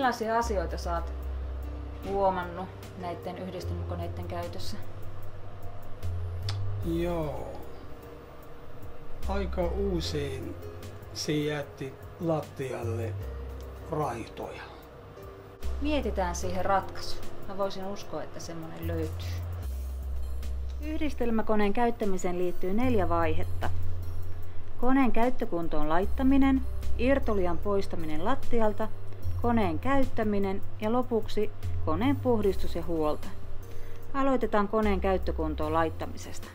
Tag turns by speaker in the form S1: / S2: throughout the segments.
S1: Millaisia asioita sä oot huomannut näiden yhdistelmäkoneiden käytössä?
S2: Joo. Aika usein se jätti lattialle raitoja.
S1: Mietitään siihen ratkaisu. Mä voisin uskoa, että semmonen löytyy. Yhdistelmäkoneen käyttämiseen liittyy 4 vaihetta. Koneen käyttökuntoon laittaminen, irtolian poistaminen lattialta, koneen käyttäminen ja lopuksi koneen puhdistus ja huolto. Aloitetaan koneen käyttökuntoon laittamisesta.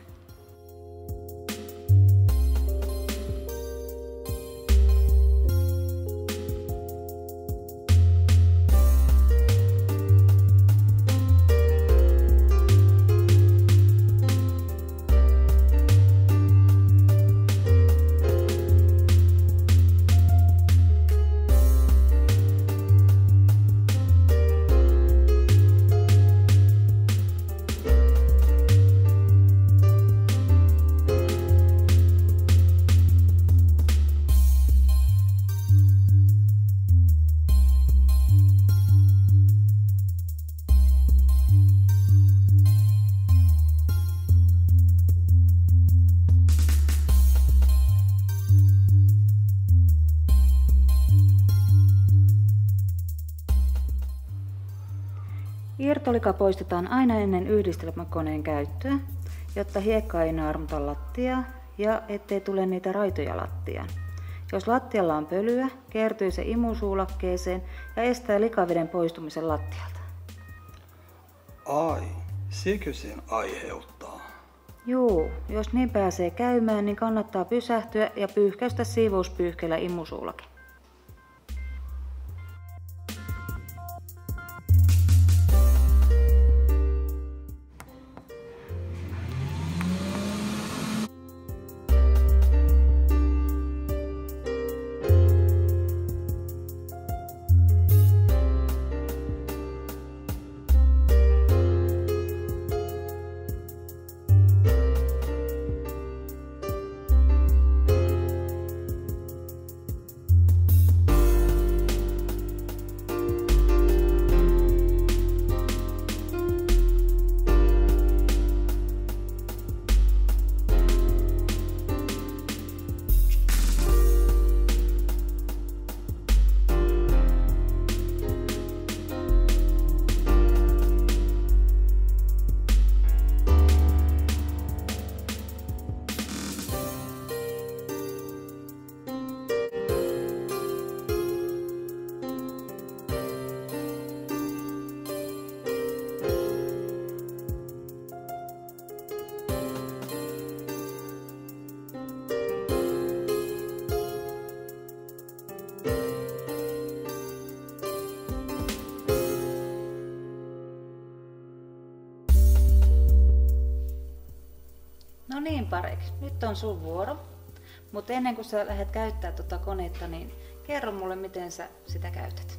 S1: Irtolika poistetaan aina ennen yhdistelmäkoneen käyttöä, jotta hiekka ei naarmuta lattiaa ja ettei tule niitä raitoja lattiaan. Jos lattialla on pölyä, kertyy se imusuulakkeeseen ja estää likaveden poistumisen lattialta.
S2: Ai, sekö sen aiheuttaa?
S1: Juu, jos niin pääsee käymään, niin kannattaa pysähtyä ja pyyhkäistä siivouspyyhkeellä imusuulake. No niin pareiksi, nyt on sun vuoro. Mutta ennen kuin sä lähdet käyttämään tuota konetta, niin kerro mulle miten sä sitä käytät.